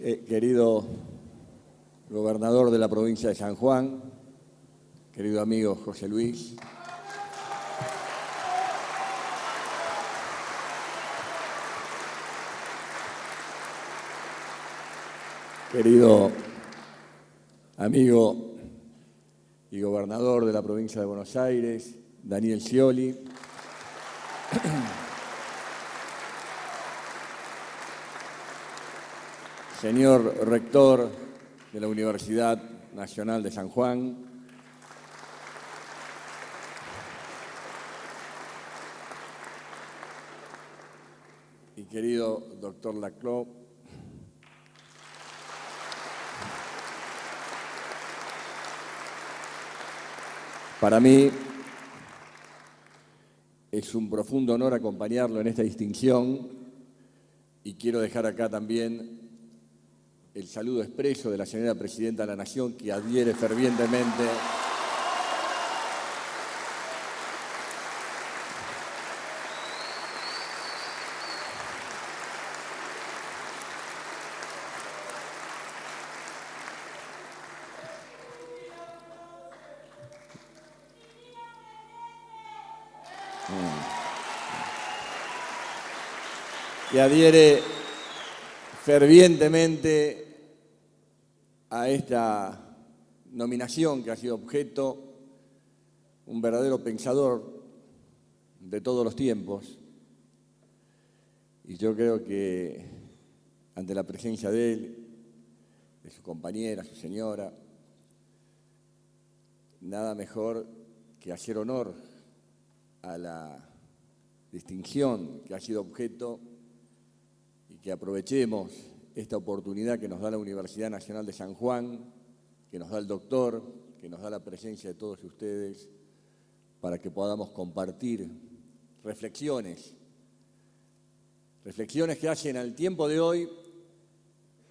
Querido gobernador de la provincia de San Juan, querido amigo José Luis, querido amigo y gobernador de la provincia de Buenos Aires, Daniel Scioli, señor rector de la Universidad Nacional de San Juan, y querido doctor Laclau, para mí es un profundo honor acompañarlo en esta distinción y quiero dejar acá también el saludo expreso de la señora Presidenta de la Nación, que adhiere fervientemente a esta nominación que ha sido objeto, un verdadero pensador de todos los tiempos. Y yo creo que ante la presencia de él, de su compañera, su señora, nada mejor que hacer honor a la distinción que ha sido objeto y que aprovechemos esta oportunidad que nos da la Universidad Nacional de San Juan, que nos da el doctor, que nos da la presencia de todos ustedes, para que podamos compartir reflexiones que hacen al tiempo de hoy,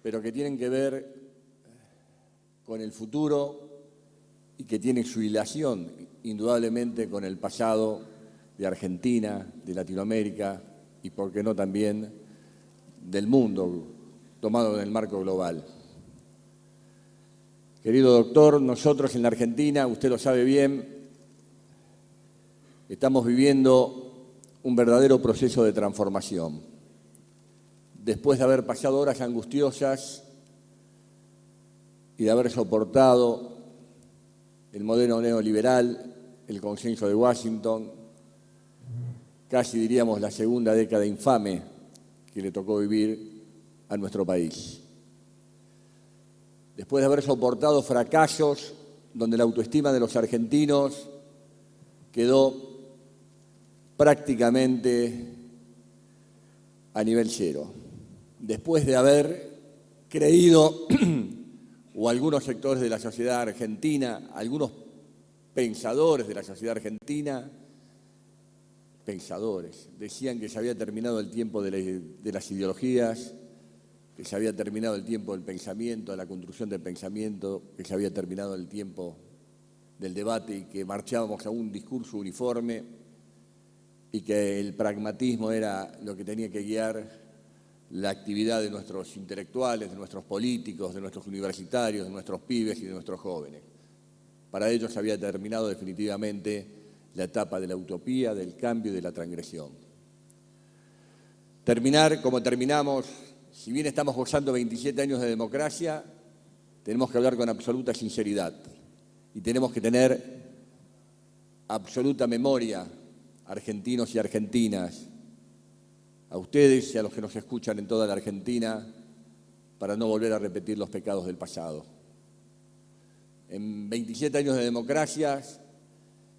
pero que tienen que ver con el futuro y que tienen su hilación, indudablemente, con el pasado de Argentina, de Latinoamérica y, por qué no, también del mundo, tomado en el marco global. Querido doctor, nosotros en la Argentina, usted lo sabe bien, estamos viviendo un verdadero proceso de transformación. Después de haber pasado horas angustiosas y de haber soportado el modelo neoliberal, el consenso de Washington, casi diríamos la segunda década infame que le tocó vivir a nuestro país. Después de haber soportado fracasos donde la autoestima de los argentinos quedó prácticamente a nivel cero. Después de haber creído, o algunos sectores de la sociedad argentina, algunos pensadores de la sociedad argentina, decían que se había terminado el tiempo de las ideologías, que se había terminado el tiempo del pensamiento, de la construcción del pensamiento, que se había terminado el tiempo del debate y que marchábamos a un discurso uniforme y que el pragmatismo era lo que tenía que guiar la actividad de nuestros intelectuales, de nuestros políticos, de nuestros universitarios, de nuestros pibes y de nuestros jóvenes. Para ellos se había terminado definitivamente la etapa de la utopía, del cambio y de la transgresión. Terminar como terminamos. Si bien estamos gozando 27 años de democracia, tenemos que hablar con absoluta sinceridad y tenemos que tener absoluta memoria, argentinos y argentinas, a ustedes y a los que nos escuchan en toda la Argentina, para no volver a repetir los pecados del pasado. En 27 años de democracia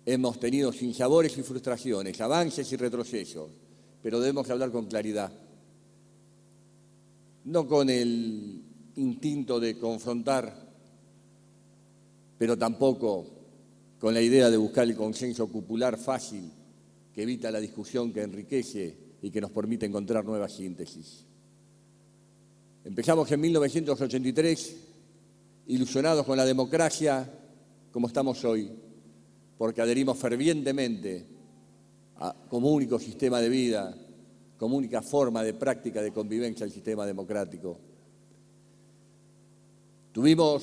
hemos tenido sinsabores y frustraciones, avances y retrocesos, pero debemos hablar con claridad. No con el instinto de confrontar, pero tampoco con la idea de buscar el consenso popular fácil que evita la discusión, que enriquece y que nos permite encontrar nuevas síntesis. Empezamos en 1983, ilusionados con la democracia como estamos hoy, porque adherimos fervientemente como único sistema de vida, como única forma de práctica de convivencia al sistema democrático. Tuvimos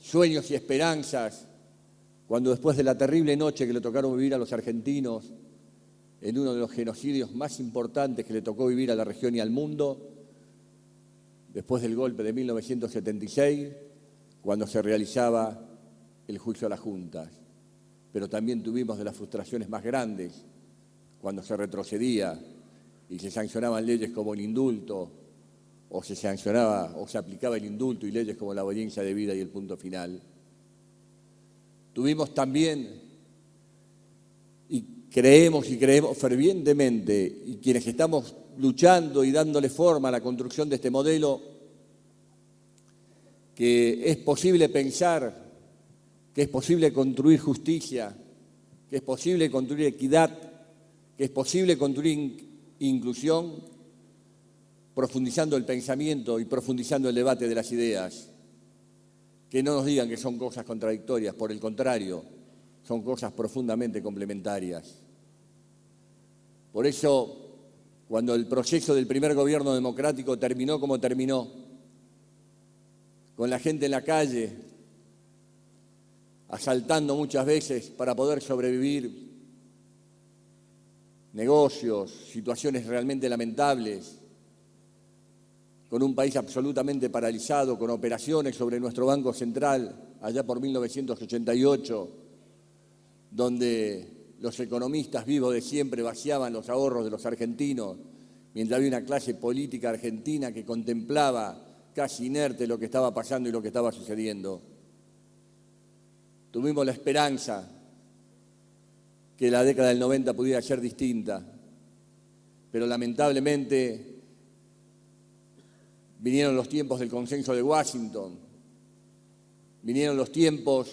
sueños y esperanzas cuando después de la terrible noche que le tocaron vivir a los argentinos, en uno de los genocidios más importantes que le tocó vivir a la región y al mundo, después del golpe de 1976, cuando se realizaba el juicio a las juntas. Pero también tuvimos de las frustraciones más grandes, cuando se retrocedía y se sancionaban leyes como el indulto, o se sancionaba o se aplicaba el indulto y leyes como la obediencia debida y el punto final. Tuvimos también, y creemos fervientemente, y quienes estamos luchando y dándole forma a la construcción de este modelo, que es posible pensar, que es posible construir justicia, que es posible construir equidad, que es posible construir inclusión, profundizando el pensamiento y profundizando el debate de las ideas. Que no nos digan que son cosas contradictorias, por el contrario, son cosas profundamente complementarias. Por eso, cuando el proceso del primer gobierno democrático terminó como terminó, con la gente en la calle, asaltando muchas veces para poder sobrevivir, negocios, situaciones realmente lamentables, con un país absolutamente paralizado, con operaciones sobre nuestro Banco Central, allá por 1988, donde los economistas vivos de siempre vaciaban los ahorros de los argentinos, mientras había una clase política argentina que contemplaba casi inerte lo que estaba pasando y lo que estaba sucediendo. Tuvimos la esperanza que la década del 90 pudiera ser distinta, pero lamentablemente vinieron los tiempos del consenso de Washington, vinieron los tiempos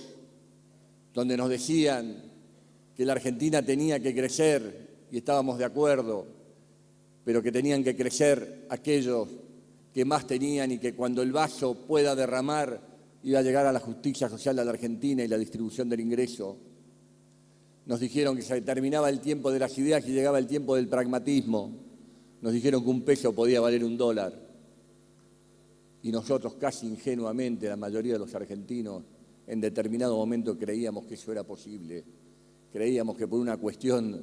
donde nos decían que la Argentina tenía que crecer, y estábamos de acuerdo, pero que tenían que crecer aquellos que más tenían y que cuando el vaso pueda derramar iba a llegar a la justicia social de la Argentina y la distribución del ingreso. Nos dijeron que se terminaba el tiempo de las ideas y llegaba el tiempo del pragmatismo. Nos dijeron que un peso podía valer $1. Y nosotros casi ingenuamente, la mayoría de los argentinos, en determinado momento creíamos que eso era posible. Creíamos que por una cuestión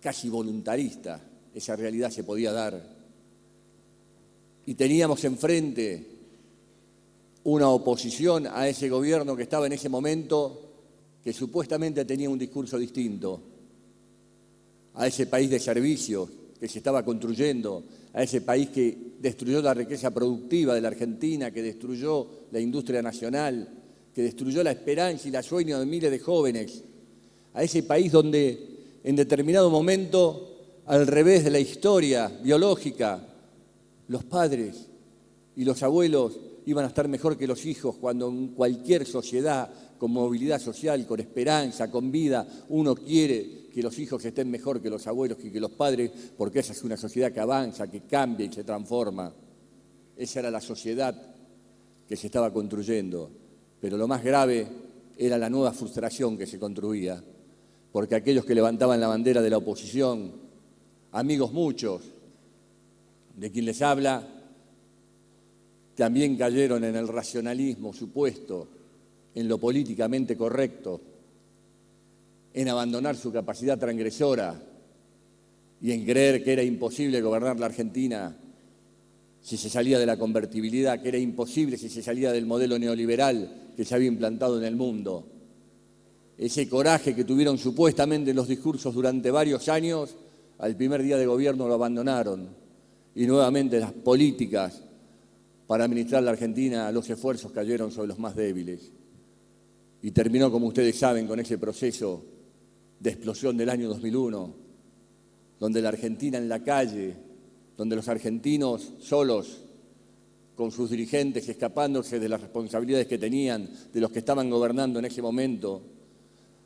casi voluntarista esa realidad se podía dar. Y teníamos enfrente una oposición a ese gobierno que estaba en ese momento, que supuestamente tenía un discurso distinto, a ese país de servicios que se estaba construyendo, a ese país que destruyó la riqueza productiva de la Argentina, que destruyó la industria nacional, que destruyó la esperanza y la sueño de miles de jóvenes, a ese país donde en determinado momento, al revés de la historia biológica, los padres y los abuelos iban a estar mejor que los hijos, cuando en cualquier sociedad con movilidad social, con esperanza, con vida, uno quiere que los hijos estén mejor que los abuelos y que los padres, porque esa es una sociedad que avanza, que cambia y se transforma. Esa era la sociedad que se estaba construyendo. Pero lo más grave era la nueva frustración que se construía, porque aquellos que levantaban la bandera de la oposición, amigos muchos, de quien les habla, también cayeron en el racionalismo supuesto, en lo políticamente correcto, en abandonar su capacidad transgresora y en creer que era imposible gobernar la Argentina si se salía de la convertibilidad, que era imposible si se salía del modelo neoliberal que se había implantado en el mundo. Ese coraje que tuvieron supuestamente en los discursos durante varios años, al primer día de gobierno lo abandonaron. Y nuevamente las políticas para administrar la Argentina, los esfuerzos cayeron sobre los más débiles. Y terminó, como ustedes saben, con ese proceso de explosión del año 2001, donde la Argentina en la calle, donde los argentinos solos, con sus dirigentes escapándose de las responsabilidades que tenían, de los que estaban gobernando en ese momento,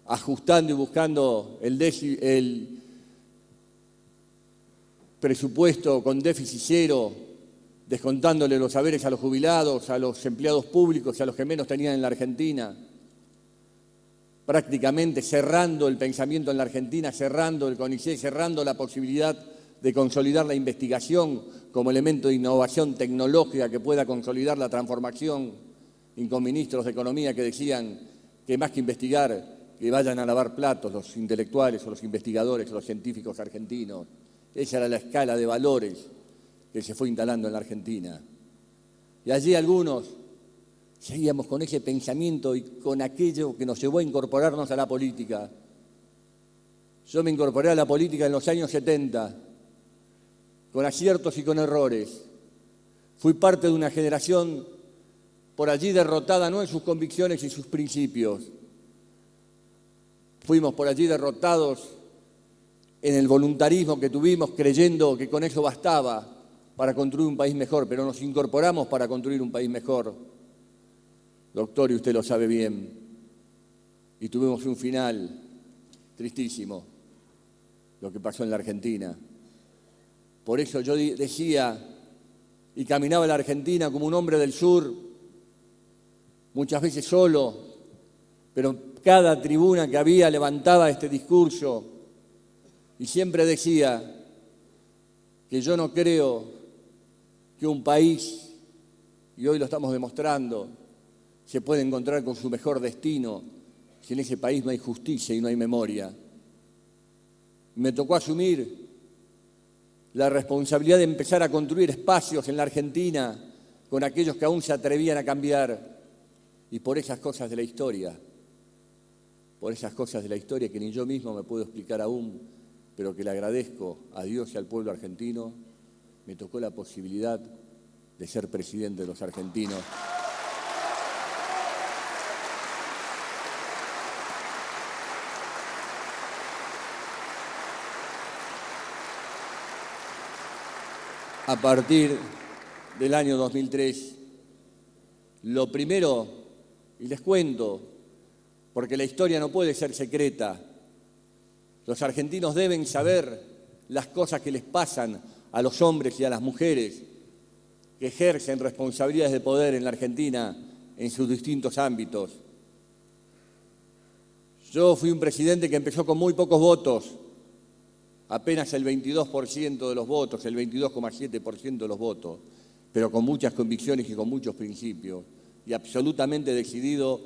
ajustando y buscando el presupuesto con déficit cero, descontándole los haberes a los jubilados, a los empleados públicos y a los que menos tenían en la Argentina, prácticamente cerrando el pensamiento en la Argentina, cerrando el CONICET, cerrando la posibilidad de consolidar la investigación como elemento de innovación tecnológica que pueda consolidar la transformación, y con ministros de Economía que decían que más que investigar, que vayan a lavar platos los intelectuales o los investigadores o los científicos argentinos. Esa era la escala de valores que se fue instalando en la Argentina. Y allí algunos seguíamos con ese pensamiento y con aquello que nos llevó a incorporarnos a la política. Yo me incorporé a la política en los años 70, con aciertos y con errores. Fui parte de una generación por allí derrotada no en sus convicciones y sus principios. Fuimos por allí derrotados en el voluntarismo que tuvimos, creyendo que con eso bastaba para construir un país mejor, pero nos incorporamos para construir un país mejor. Doctor, y usted lo sabe bien, y tuvimos un final tristísimo, lo que pasó en la Argentina. Por eso yo decía, y caminaba en la Argentina como un hombre del sur, muchas veces solo, pero cada tribuna que había levantaba este discurso y siempre decía que yo no creo que un país, y hoy lo estamos demostrando, se puede encontrar con su mejor destino si en ese país no hay justicia y no hay memoria. Me tocó asumir la responsabilidad de empezar a construir espacios en la Argentina con aquellos que aún se atrevían a cambiar, y por esas cosas de la historia, que ni yo mismo me puedo explicar aún, pero que le agradezco a Dios y al pueblo argentino, me tocó la posibilidad de ser presidente de los argentinos. A partir del año 2003, lo primero, y les cuento, porque la historia no puede ser secreta, los argentinos deben saber las cosas que les pasan a los hombres y a las mujeres que ejercen responsabilidades de poder en la Argentina en sus distintos ámbitos. Yo fui un presidente que empezó con muy pocos votos, apenas el 22% de los votos, el 22,7% de los votos, pero con muchas convicciones y con muchos principios, y absolutamente decidido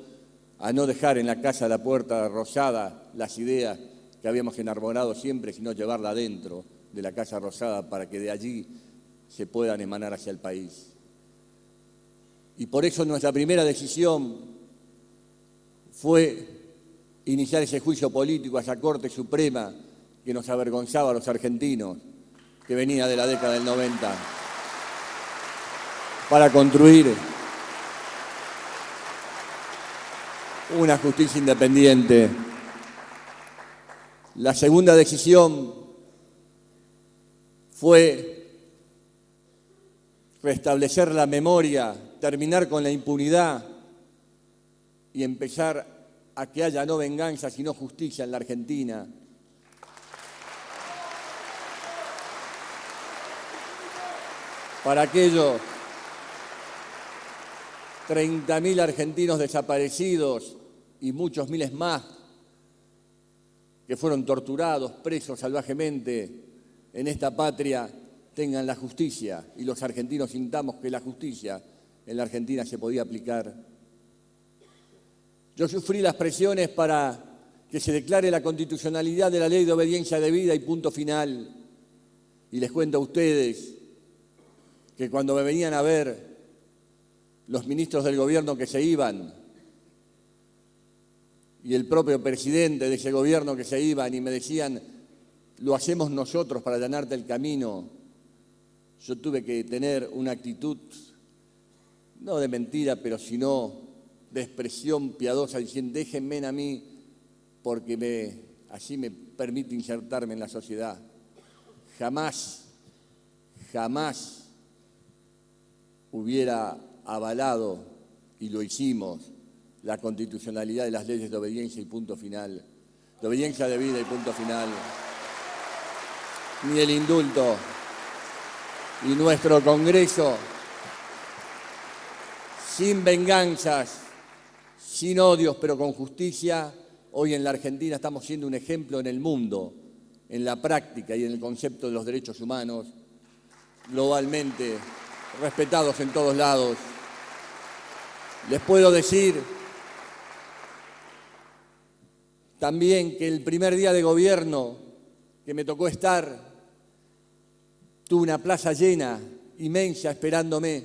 a no dejar en la casa de la Puerta Rosada las ideas que habíamos enarbolado siempre, sino llevarla adentro de la Casa Rosada para que de allí se puedan emanar hacia el país. Y por eso nuestra primera decisión fue iniciar ese juicio político a esa Corte Suprema que nos avergonzaba a los argentinos, que venía de la década del 90, para construir una justicia independiente. La segunda decisión fue restablecer la memoria, terminar con la impunidad y empezar a que haya no venganza, sino justicia en la Argentina. Para aquellos 30.000 argentinos desaparecidos y muchos miles más que fueron torturados, presos salvajemente en esta patria, tengan la justicia y los argentinos sintamos que la justicia en la Argentina se podía aplicar. Yo sufrí las presiones para que se declare la constitucionalidad de la ley de obediencia debida y punto final. Y les cuento a ustedes que cuando me venían a ver los ministros del gobierno que se iban y el propio presidente de ese gobierno que se iban y me decían, lo hacemos nosotros para allanarte el camino, yo tuve que tener una actitud, no de mentira, pero sino de expresión piadosa, diciendo, déjenme a mí porque así me permite insertarme en la sociedad. Jamás hubiera avalado, y lo hicimos, la constitucionalidad de las leyes de obediencia y punto final, de obediencia debida y punto final, ni el indulto. Y nuestro Congreso, sin venganzas, sin odios, pero con justicia, hoy en la Argentina estamos siendo un ejemplo en el mundo en la práctica y en el concepto de los derechos humanos, globalmente respetados en todos lados. Les puedo decir también que el primer día de gobierno que me tocó estar, tuve una plaza llena, inmensa, esperándome.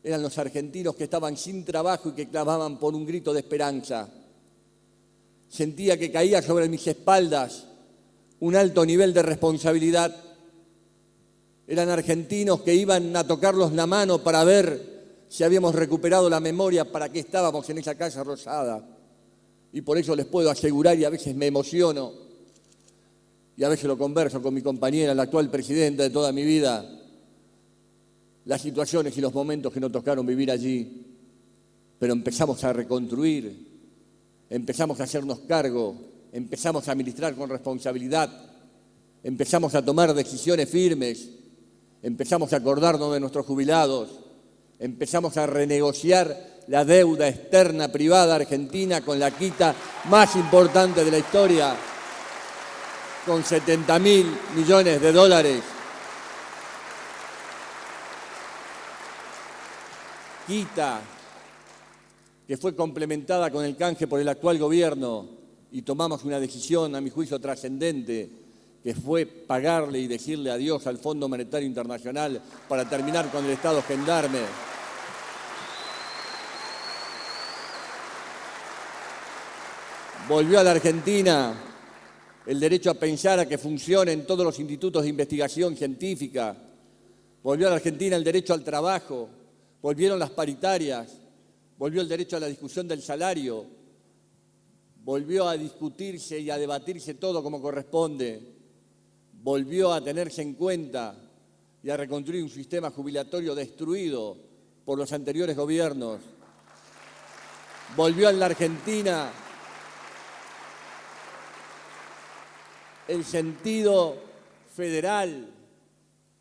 Eran los argentinos que estaban sin trabajo y que clamaban por un grito de esperanza. Sentía que caía sobre mis espaldas un alto nivel de responsabilidad. Eran argentinos que iban a tocarlos la mano para ver si habíamos recuperado la memoria, para qué estábamos en esa Casa Rosada. Y por eso les puedo asegurar, y a veces me emociono, y a veces lo converso con mi compañera, la actual presidenta de toda mi vida, las situaciones y los momentos que nos tocaron vivir allí. Pero empezamos a reconstruir, empezamos a hacernos cargo, empezamos a administrar con responsabilidad, empezamos a tomar decisiones firmes, empezamos a acordarnos de nuestros jubilados, empezamos a renegociar la deuda externa privada argentina con la quita más importante de la historia, con 70.000 millones de dólares. Quita que fue complementada con el canje por el actual gobierno, y tomamos una decisión, a mi juicio, trascendente, que fue pagarle y decirle adiós al Fondo Monetario Internacional para terminar con el Estado gendarme. Volvió a la Argentina el derecho a pensar, a que funcionen todos los institutos de investigación científica. Volvió a la Argentina el derecho al trabajo, volvieron las paritarias, volvió el derecho a la discusión del salario, volvió a discutirse y a debatirse todo como corresponde, volvió a tenerse en cuenta y a reconstruir un sistema jubilatorio destruido por los anteriores gobiernos. Volvió en la Argentina el sentido federal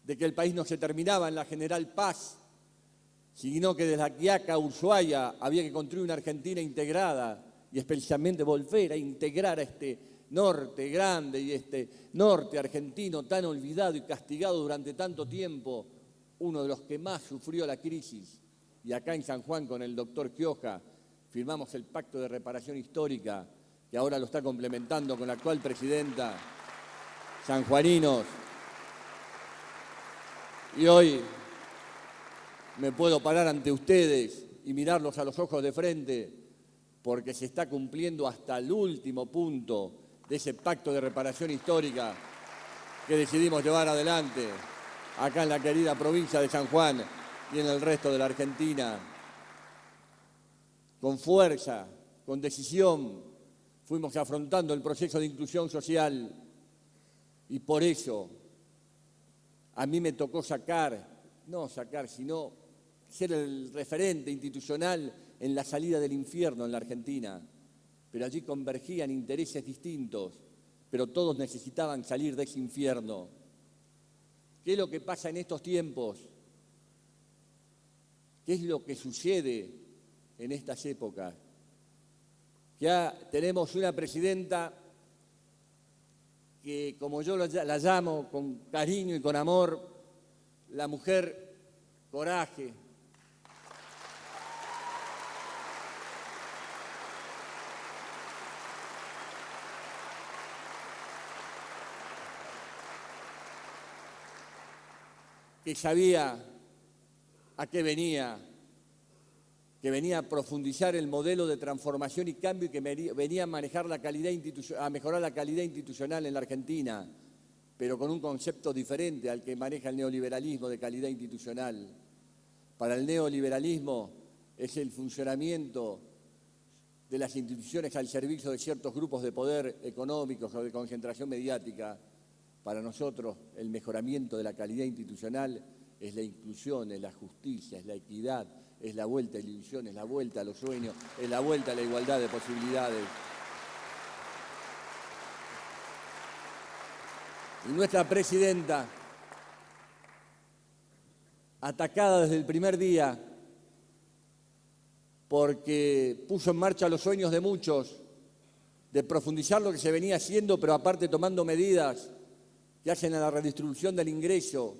de que el país no se terminaba en la General Paz, sino que desde la Quiaca a Ushuaia había que construir una Argentina integrada, y especialmente volver a integrar a este norte grande y este norte argentino tan olvidado y castigado durante tanto tiempo, uno de los que más sufrió la crisis. Y acá en San Juan, con el doctor Quioja, firmamos el Pacto de Reparación Histórica, que ahora lo está complementando con la actual presidenta, sanjuaninos. Y hoy me puedo parar ante ustedes y mirarlos a los ojos de frente, porque se está cumpliendo hasta el último punto de ese Pacto de Reparación Histórica que decidimos llevar adelante acá en la querida provincia de San Juan y en el resto de la Argentina. Con fuerza, con decisión, fuimos afrontando el proceso de inclusión social, y por eso a mí me tocó sino ser el referente institucional en la salida del infierno en la Argentina. Pero allí convergían intereses distintos, pero todos necesitaban salir de ese infierno. ¿Qué es lo que pasa en estos tiempos? ¿Qué es lo que sucede en estas épocas? Ya tenemos una presidenta que, como yo la llamo con cariño y con amor, la mujer coraje. Que sabía a qué venía, que venía a profundizar el modelo de transformación y cambio, y que venía a manejar la calidad a mejorar la calidad institucional en la Argentina, pero con un concepto diferente al que maneja el neoliberalismo de calidad institucional. Para el neoliberalismo es el funcionamiento de las instituciones al servicio de ciertos grupos de poder económicos o de concentración mediática. Para nosotros, el mejoramiento de la calidad institucional es la inclusión, es la justicia, es la equidad, es la vuelta a la ilusión, es la vuelta a los sueños, es la vuelta a la igualdad de posibilidades. Y nuestra presidenta, atacada desde el primer día, porque puso en marcha los sueños de muchos, de profundizar lo que se venía haciendo, pero aparte tomando medidas que hacen a la redistribución del ingreso,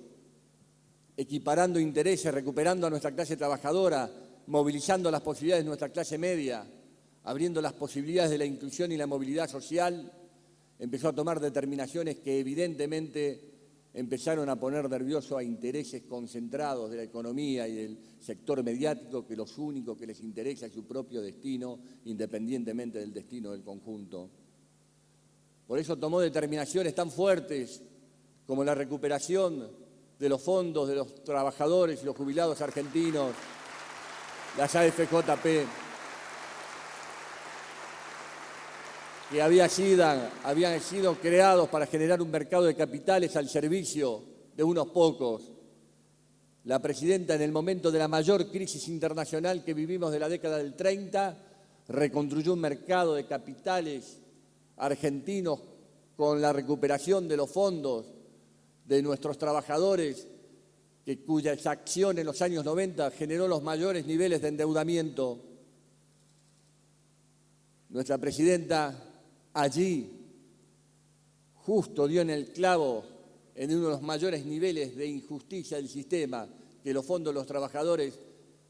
equiparando intereses, recuperando a nuestra clase trabajadora, movilizando las posibilidades de nuestra clase media, abriendo las posibilidades de la inclusión y la movilidad social, empezó a tomar determinaciones que evidentemente empezaron a poner nervioso a intereses concentrados de la economía y del sector mediático, que los únicos que les interesa es su propio destino, independientemente del destino del conjunto. Por eso tomó determinaciones tan fuertes como la recuperación de los fondos de los trabajadores y los jubilados argentinos, las AFJP, que habían sido creados para generar un mercado de capitales al servicio de unos pocos. La presidenta, en el momento de la mayor crisis internacional que vivimos de la década del 30, reconstruyó un mercado de capitales argentinos con la recuperación de los fondos de nuestros trabajadores, cuya acción en los años 90 generó los mayores niveles de endeudamiento. Nuestra presidenta allí justo dio en el clavo en uno de los mayores niveles de injusticia del sistema, que los fondos de los trabajadores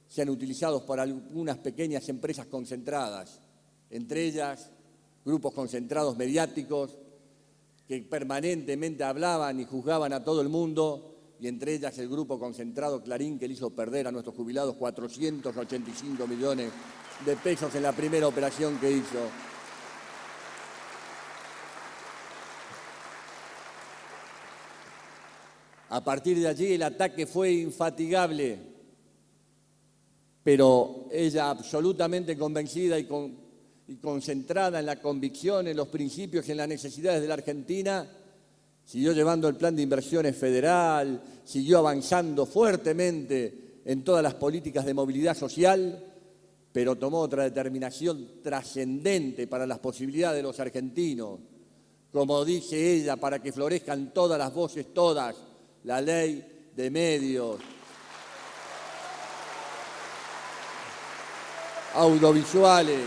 sean utilizados por algunas pequeñas empresas concentradas, entre ellas grupos concentrados mediáticos que permanentemente hablaban y juzgaban a todo el mundo, y entre ellas el grupo concentrado Clarín, que le hizo perder a nuestros jubilados 485 millones de pesos en la primera operación que hizo. A partir de allí el ataque fue infatigable, pero ella, absolutamente convencida y concentrada en la convicción, en los principios y en las necesidades de la Argentina, siguió llevando el plan de inversiones federal, siguió avanzando fuertemente en todas las políticas de movilidad social, pero tomó otra determinación trascendente para las posibilidades de los argentinos. Como dice ella, para que florezcan todas las voces, todas, la ley de medios audiovisuales,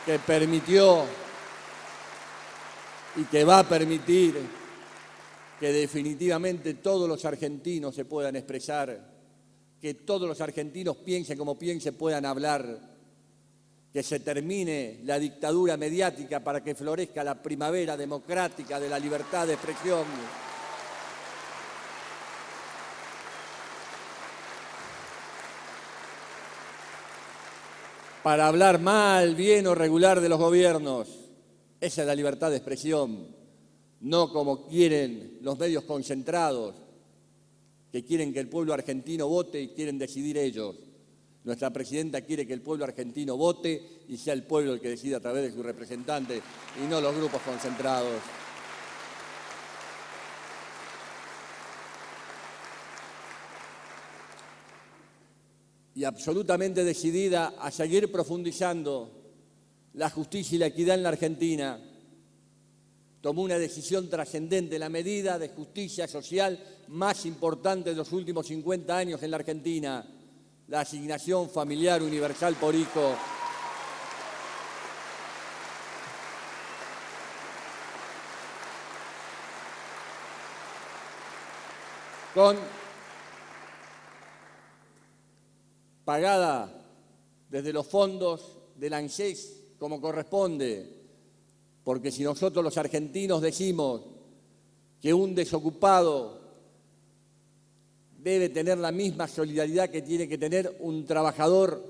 que permitió y que va a permitir que definitivamente todos los argentinos se puedan expresar, que todos los argentinos piensen como piensen, puedan hablar, que se termine la dictadura mediática para que florezca la primavera democrática de la libertad de expresión. Para hablar mal, bien o regular de los gobiernos. Esa es la libertad de expresión, no como quieren los medios concentrados, que quieren que el pueblo argentino vote y quieren decidir ellos. Nuestra presidenta quiere que el pueblo argentino vote y sea el pueblo el que decida a través de sus representantes y no los grupos concentrados. Y absolutamente decidida a seguir profundizando la justicia y la equidad en la Argentina, tomó una decisión trascendente, la medida de justicia social más importante de los últimos 50 años en la Argentina, la asignación familiar universal por hijo. Pagada desde los fondos del ANSES como corresponde, porque si nosotros los argentinos decimos que un desocupado debe tener la misma solidaridad que tiene que tener un trabajador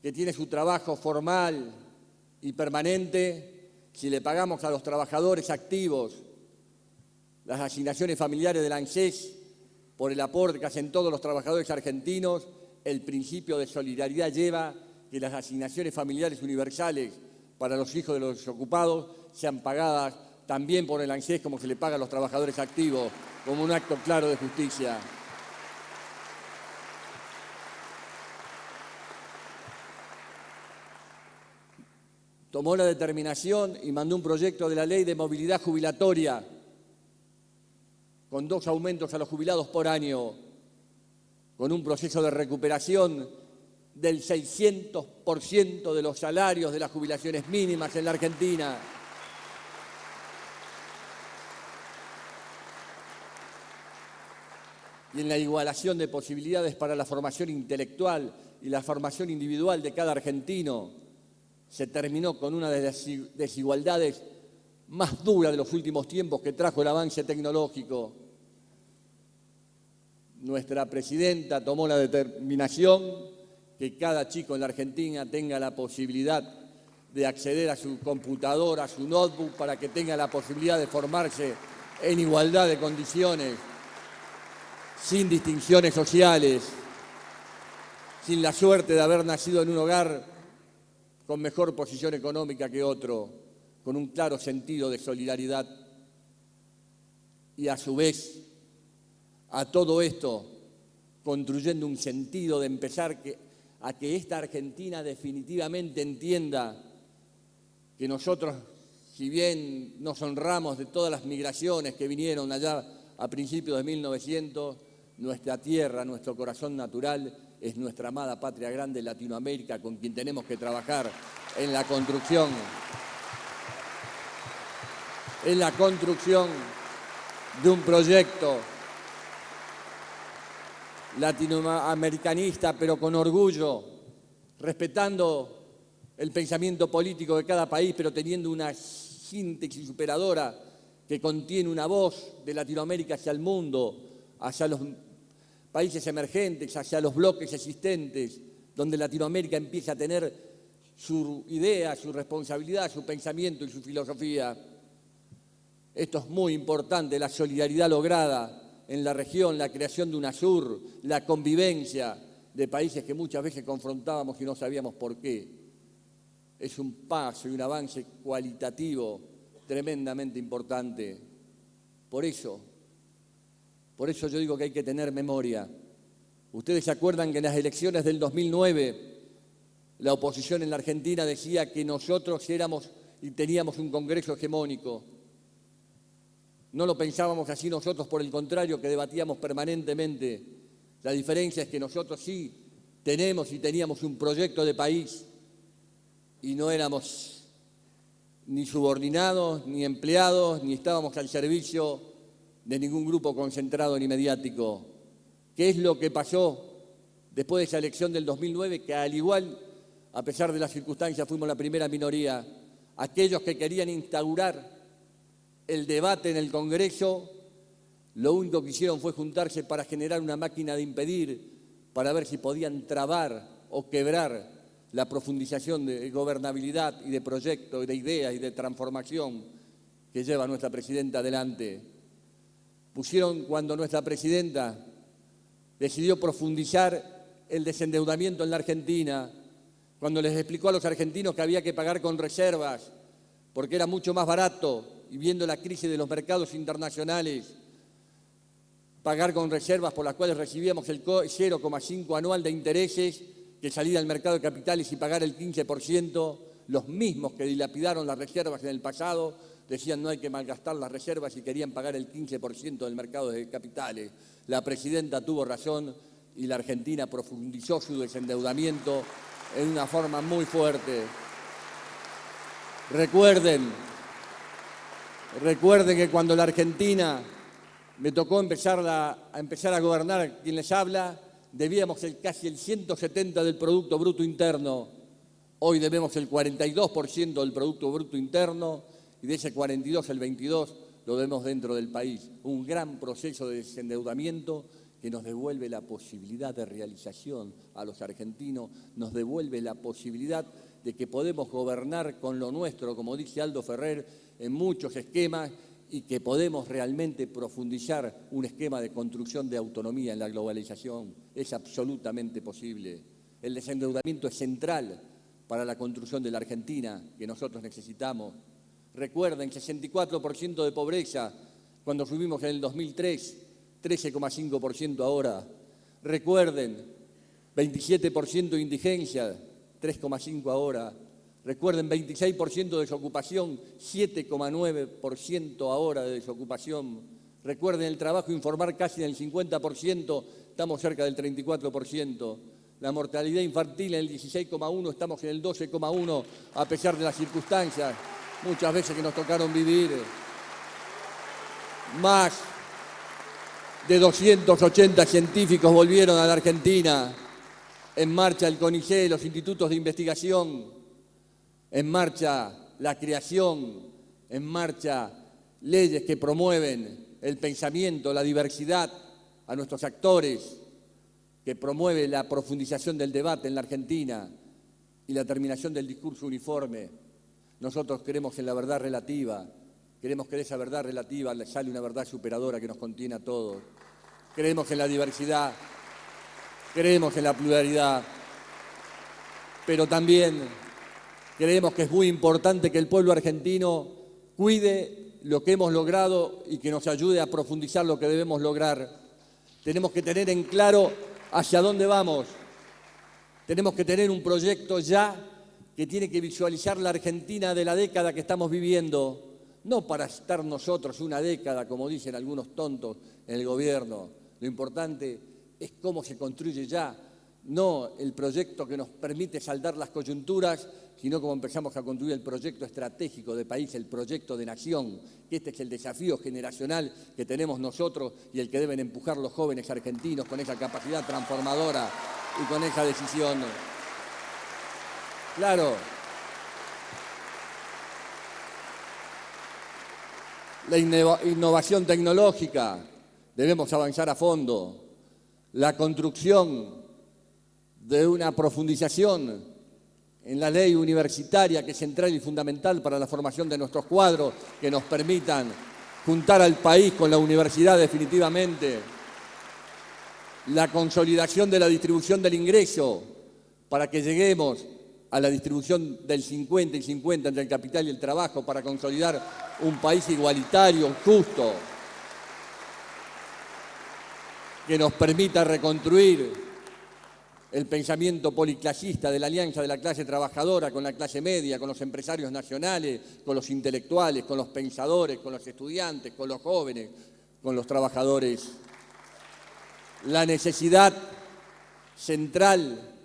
que tiene su trabajo formal y permanente, si le pagamos a los trabajadores activos las asignaciones familiares del ANSES por el aporte que hacen todos los trabajadores argentinos, el principio de solidaridad lleva que las asignaciones familiares universales para los hijos de los desocupados sean pagadas también por el ANSES como se le paga a los trabajadores activos, como un acto claro de justicia. Tomó la determinación y mandó un proyecto de la ley de movilidad jubilatoria con 2 aumentos a los jubilados por año, con un proceso de recuperación del 600% de los salarios de las jubilaciones mínimas en la Argentina. Y en la igualación de posibilidades para la formación intelectual y la formación individual de cada argentino, se terminó con una de las desigualdades más duras de los últimos tiempos que trajo el avance tecnológico. Nuestra presidenta tomó la determinación que cada chico en la Argentina tenga la posibilidad de acceder a su computadora, a su notebook, para que tenga la posibilidad de formarse en igualdad de condiciones, sin distinciones sociales, sin la suerte de haber nacido en un hogar con mejor posición económica que otro, con un claro sentido de solidaridad. Y a su vez, a todo esto, construyendo un sentido de empezar a que esta Argentina definitivamente entienda que nosotros, si bien nos honramos de todas las migraciones que vinieron allá a principios de 1900, nuestra tierra, nuestro corazón natural, es nuestra amada patria grande, Latinoamérica, con quien tenemos que trabajar en la construcción de un proyecto latinoamericanista, pero con orgullo, respetando el pensamiento político de cada país, pero teniendo una síntesis superadora que contiene una voz de Latinoamérica hacia el mundo, hacia los países emergentes, hacia los bloques existentes, donde Latinoamérica empieza a tener su idea, su responsabilidad, su pensamiento y su filosofía. Esto es muy importante, la solidaridad lograda en la región, la creación de UNASUR, la convivencia de países que muchas veces confrontábamos y no sabíamos por qué. Es un paso y un avance cualitativo tremendamente importante. Por eso yo digo que hay que tener memoria. Ustedes se acuerdan que en las elecciones del 2009 la oposición en la Argentina decía que nosotros éramos y teníamos un Congreso hegemónico. No lo pensábamos así nosotros, por el contrario, que debatíamos permanentemente. La diferencia es que nosotros sí tenemos y teníamos un proyecto de país y no éramos ni subordinados, ni empleados, ni estábamos al servicio de ningún grupo concentrado ni mediático. ¿Qué es lo que pasó después de esa elección del 2009? Que al igual, a pesar de las circunstancias, fuimos la primera minoría. Aquellos que querían instaurar el debate en el Congreso, lo único que hicieron fue juntarse para generar una máquina de impedir, para ver si podían trabar o quebrar la profundización de gobernabilidad y de proyecto, y de ideas y de transformación que lleva nuestra presidenta adelante. Pusieron, cuando nuestra presidenta decidió profundizar el desendeudamiento en la Argentina, cuando les explicó a los argentinos que había que pagar con reservas, porque era mucho más barato, y viendo la crisis de los mercados internacionales, pagar con reservas por las cuales recibíamos el 0,5 anual de intereses, que salir al mercado de capitales y pagar el 15%, los mismos que dilapidaron las reservas en el pasado, decían no hay que malgastar las reservas y querían pagar el 15% del mercado de capitales. La presidenta tuvo razón y la Argentina profundizó su desendeudamiento en una forma muy fuerte. Recuerden que cuando la Argentina me tocó empezar a gobernar, quien les habla, debíamos casi el 170% del Producto Bruto Interno. Hoy debemos el 42% del Producto Bruto Interno y de ese 42, el 22% lo vemos dentro del país. Un gran proceso de desendeudamiento que nos devuelve la posibilidad de realización a los argentinos, nos devuelve la posibilidad de que podemos gobernar con lo nuestro, como dice Aldo Ferrer, en muchos esquemas, y que podemos realmente profundizar un esquema de construcción de autonomía en la globalización. Es absolutamente posible. El desendeudamiento es central para la construcción de la Argentina que nosotros necesitamos. Recuerden, 64% de pobreza cuando subimos en el 2003, 13,5% ahora. Recuerden, 27% de indigencia, 3,5% ahora. Recuerden, 26% de desocupación, 7,9% ahora de desocupación. Recuerden, el trabajo informal casi en el 50%, estamos cerca del 34%. La mortalidad infantil en el 16,1, estamos en el 12,1 a pesar de las circunstancias, muchas veces que nos tocaron vivir. Más de 280 científicos volvieron a la Argentina. En marcha el CONICET, los institutos de investigación, en marcha la creación, en marcha leyes que promueven el pensamiento, la diversidad a nuestros actores, que promueve la profundización del debate en la Argentina y la terminación del discurso uniforme. Nosotros creemos en la verdad relativa, queremos que de esa verdad relativa sale una verdad superadora que nos contiene a todos. Creemos en la diversidad, creemos en la pluralidad, pero también creemos que es muy importante que el pueblo argentino cuide lo que hemos logrado y que nos ayude a profundizar lo que debemos lograr. Tenemos que tener en claro hacia dónde vamos. Tenemos que tener un proyecto ya que tiene que visualizar la Argentina de la década que estamos viviendo, no para estar nosotros una década, como dicen algunos tontos en el gobierno. Lo importante es cómo se construye ya, no el proyecto que nos permite saldar las coyunturas, sino cómo empezamos a construir el proyecto estratégico de país, el proyecto de nación, que este es el desafío generacional que tenemos nosotros y el que deben empujar los jóvenes argentinos con esa capacidad transformadora y con esa decisión. Claro. La innovación tecnológica, debemos avanzar a fondo. La construcción de una profundización en la ley universitaria, que es central y fundamental para la formación de nuestros cuadros, que nos permitan juntar al país con la universidad definitivamente. La consolidación de la distribución del ingreso, para que lleguemos a la distribución del 50 y 50 entre el capital y el trabajo, para consolidar un país igualitario, justo, que nos permita reconstruir el pensamiento policlasista de la alianza de la clase trabajadora con la clase media, con los empresarios nacionales, con los intelectuales, con los pensadores, con los estudiantes, con los jóvenes, con los trabajadores. La necesidad central,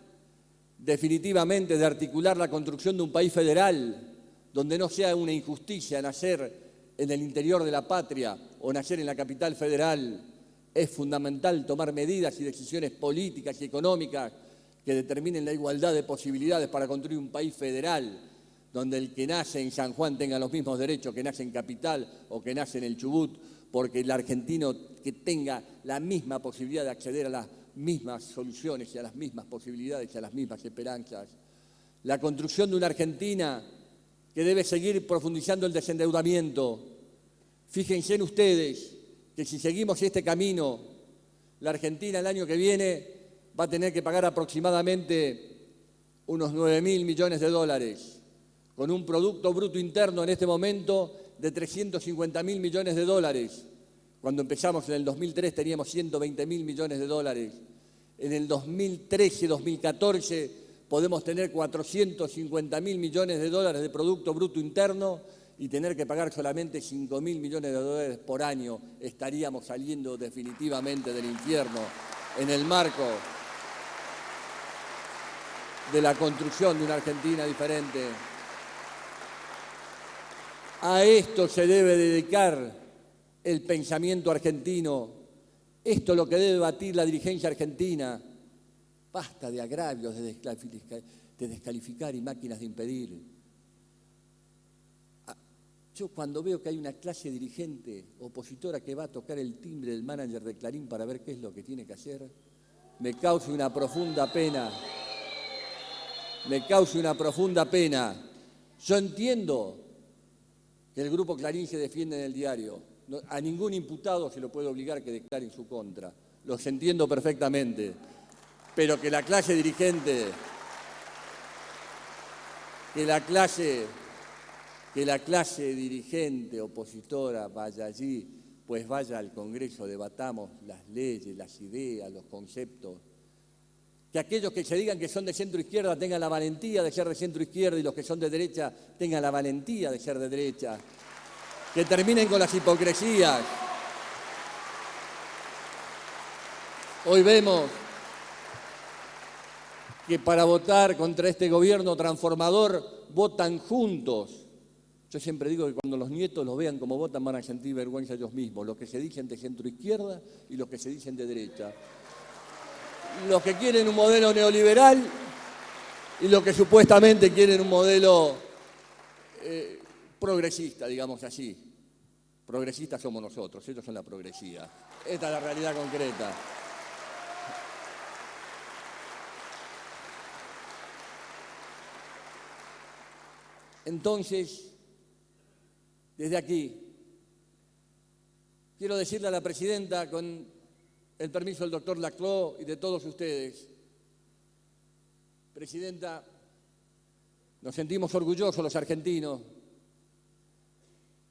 definitivamente, de articular la construcción de un país federal, donde no sea una injusticia nacer en el interior de la patria o nacer en la capital federal. Es fundamental tomar medidas y decisiones políticas y económicas que determinen la igualdad de posibilidades para construir un país federal, donde el que nace en San Juan tenga los mismos derechos que nace en Capital o que nace en el Chubut, porque el argentino que tenga la misma posibilidad de acceder a las mismas soluciones y a las mismas posibilidades y a las mismas esperanzas. La construcción de una Argentina que debe seguir profundizando el desendeudamiento. Fíjense en ustedes que si seguimos este camino, la Argentina el año que viene va a tener que pagar aproximadamente unos 9.000 millones de dólares, con un Producto Bruto Interno en este momento de 350.000 millones de dólares. Cuando empezamos en el 2003 teníamos 120.000 millones de dólares. En el 2013-2014 podemos tener 450.000 millones de dólares de Producto Bruto Interno y tener que pagar solamente 5.000 millones de dólares por año. Estaríamos saliendo definitivamente del infierno en el marco de la construcción de una Argentina diferente. A esto se debe dedicar el pensamiento argentino. Esto es lo que debe batir la dirigencia argentina. Basta de agravios, de descalificar y máquinas de impedir. Yo cuando veo que hay una clase dirigente opositora que va a tocar el timbre del manager de Clarín para ver qué es lo que tiene que hacer, me causa una profunda pena. Me causa una profunda pena. Yo entiendo que el Grupo Clarín se defiende en el diario. A ningún imputado se lo puede obligar que declare en su contra. Los entiendo perfectamente. Pero que la clase dirigente, que la clase dirigente opositora vaya allí, pues vaya al Congreso, debatamos las leyes, las ideas, los conceptos. Que aquellos que se digan que son de centro izquierda tengan la valentía de ser de centro izquierda y los que son de derecha tengan la valentía de ser de derecha. Que terminen con las hipocresías. Hoy vemos que para votar contra este gobierno transformador votan juntos. Yo siempre digo que cuando los nietos los vean como votan van a sentir vergüenza ellos mismos, los que se dicen de centro-izquierda y los que se dicen de derecha. Los que quieren un modelo neoliberal y los que supuestamente quieren un modelo progresista, digamos así. Progresistas somos nosotros, ellos son la progresía. Esta es la realidad concreta. Entonces, desde aquí, quiero decirle a la presidenta, con el permiso del doctor Laclau y de todos ustedes, presidenta, nos sentimos orgullosos los argentinos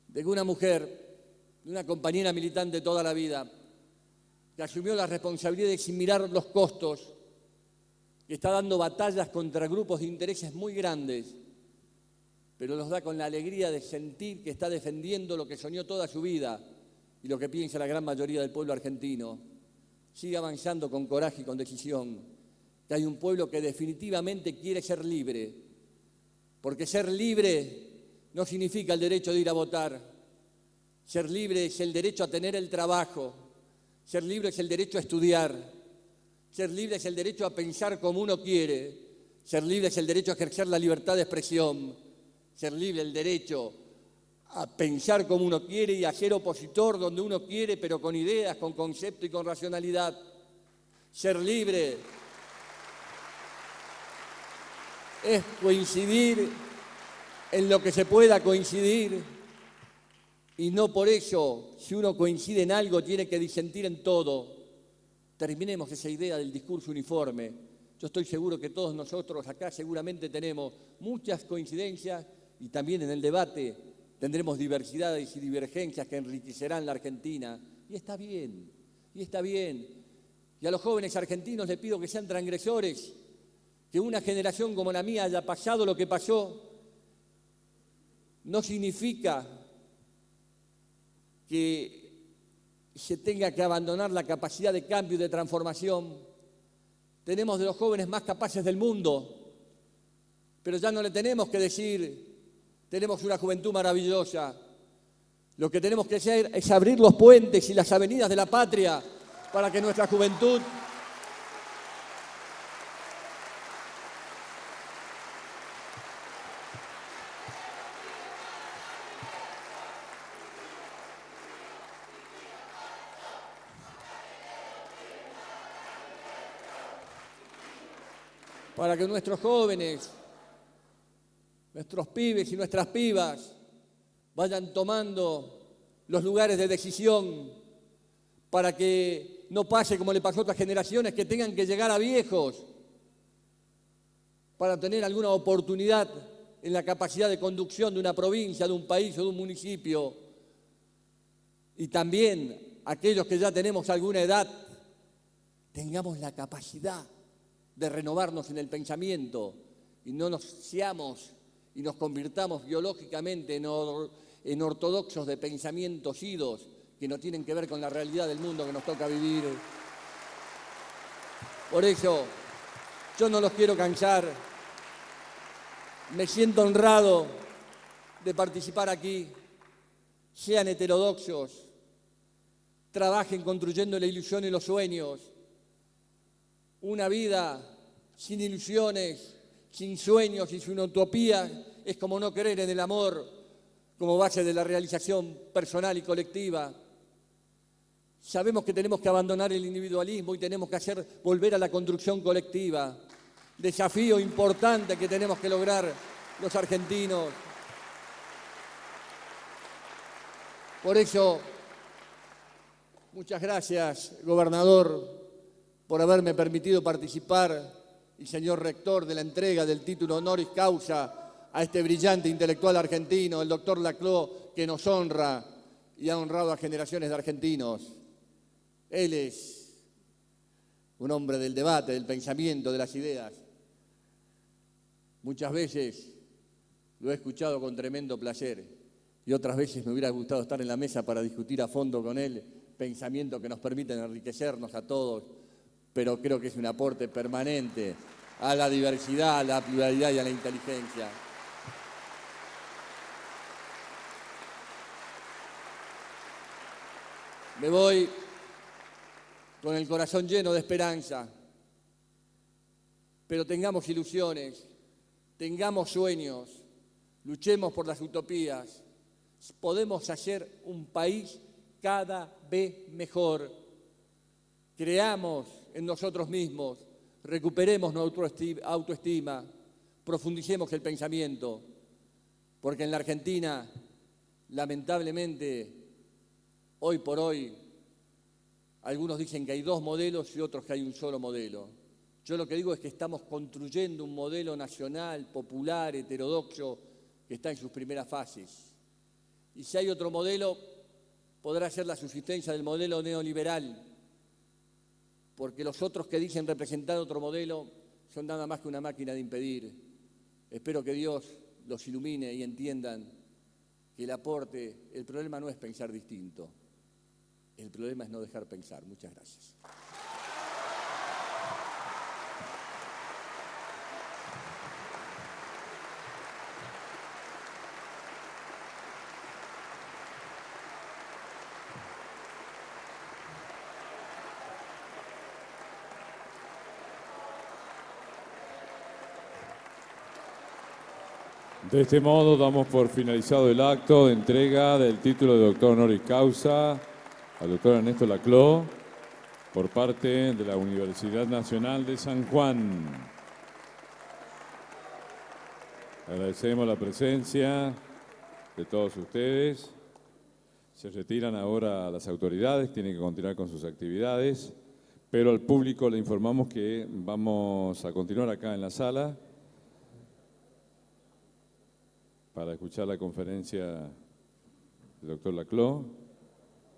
de que una mujer, una compañera militante toda la vida, que asumió la responsabilidad de sin mirar los costos, que está dando batallas contra grupos de intereses muy grandes, pero nos da con la alegría de sentir que está defendiendo lo que soñó toda su vida y lo que piensa la gran mayoría del pueblo argentino. Sigue avanzando con coraje y con decisión, que hay un pueblo que definitivamente quiere ser libre, porque ser libre no significa el derecho de ir a votar. Ser libre es el derecho a tener el trabajo, ser libre es el derecho a estudiar, ser libre es el derecho a pensar como uno quiere, ser libre es el derecho a ejercer la libertad de expresión, ser libre el derecho a pensar como uno quiere y a ser opositor donde uno quiere, pero con ideas, con concepto y con racionalidad. Ser libre es coincidir en lo que se pueda coincidir y no por eso, si uno coincide en algo, tiene que disentir en todo. Terminemos esa idea del discurso uniforme. Yo estoy seguro que todos nosotros acá seguramente tenemos muchas coincidencias y también en el debate tendremos diversidades y divergencias que enriquecerán la Argentina. Y está bien, y está bien. Y a los jóvenes argentinos les pido que sean transgresores, que una generación como la mía haya pasado lo que pasó, no significa que se tenga que abandonar la capacidad de cambio y de transformación. Tenemos de los jóvenes más capaces del mundo, pero ya no le tenemos que decir, tenemos una juventud maravillosa. Lo que tenemos que hacer es abrir los puentes y las avenidas de la patria para que nuestra juventud para que nuestros jóvenes, nuestros pibes y nuestras pibas vayan tomando los lugares de decisión, para que no pase como le pasó a otras generaciones, que tengan que llegar a viejos para tener alguna oportunidad en la capacidad de conducción de una provincia, de un país o de un municipio. Y también aquellos que ya tenemos alguna edad, tengamos la capacidad de renovarnos en el pensamiento y no nos seamos y nos convirtamos biológicamente en ortodoxos de pensamientos idos que no tienen que ver con la realidad del mundo que nos toca vivir. Por eso, yo no los quiero cansar. Me siento honrado de participar aquí. Sean heterodoxos, trabajen construyendo la ilusión y los sueños. Una vida sin ilusiones, sin sueños y sin utopía es como no creer en el amor como base de la realización personal y colectiva. Sabemos que tenemos que abandonar el individualismo y tenemos que volver a la construcción colectiva. Desafío importante que tenemos que lograr los argentinos. Por eso, muchas gracias, gobernador, por haberme permitido participar y señor rector de la entrega del título honoris causa a este brillante intelectual argentino, el doctor Laclau, que nos honra y ha honrado a generaciones de argentinos. Él es un hombre del debate, del pensamiento, de las ideas. Muchas veces lo he escuchado con tremendo placer y otras veces me hubiera gustado estar en la mesa para discutir a fondo con él pensamientos que nos permiten enriquecernos a todos, pero creo que es un aporte permanente a la diversidad, a la pluralidad y a la inteligencia. Me voy con el corazón lleno de esperanza, pero tengamos ilusiones, tengamos sueños, luchemos por las utopías. Podemos hacer un país cada vez mejor. Creamos en nosotros mismos, recuperemos nuestra autoestima, profundicemos el pensamiento, porque en la Argentina, lamentablemente, hoy por hoy, algunos dicen que hay dos modelos y otros que hay un solo modelo. Yo lo que digo es que estamos construyendo un modelo nacional, popular, heterodoxo, que está en sus primeras fases. Y si hay otro modelo, podrá ser la subsistencia del modelo neoliberal, porque los otros que dicen representar otro modelo son nada más que una máquina de impedir. Espero que Dios los ilumine y entiendan que el aporte, el problema no es pensar distinto, el problema es no dejar pensar. Muchas gracias. De este modo damos por finalizado el acto de entrega del título de doctor honoris causa al doctor Ernesto Laclau por parte de la Universidad Nacional de San Juan. Agradecemos la presencia de todos ustedes. Se retiran ahora las autoridades, tienen que continuar con sus actividades, pero al público le informamos que vamos a continuar acá en la sala para escuchar la conferencia del doctor Laclau.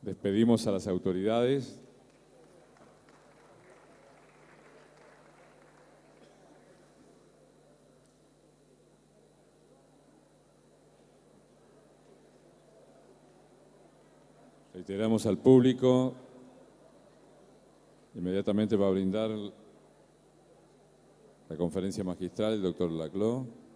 Despedimos a las autoridades. Reiteramos al público. Inmediatamente va a brindar la conferencia magistral el doctor Laclau.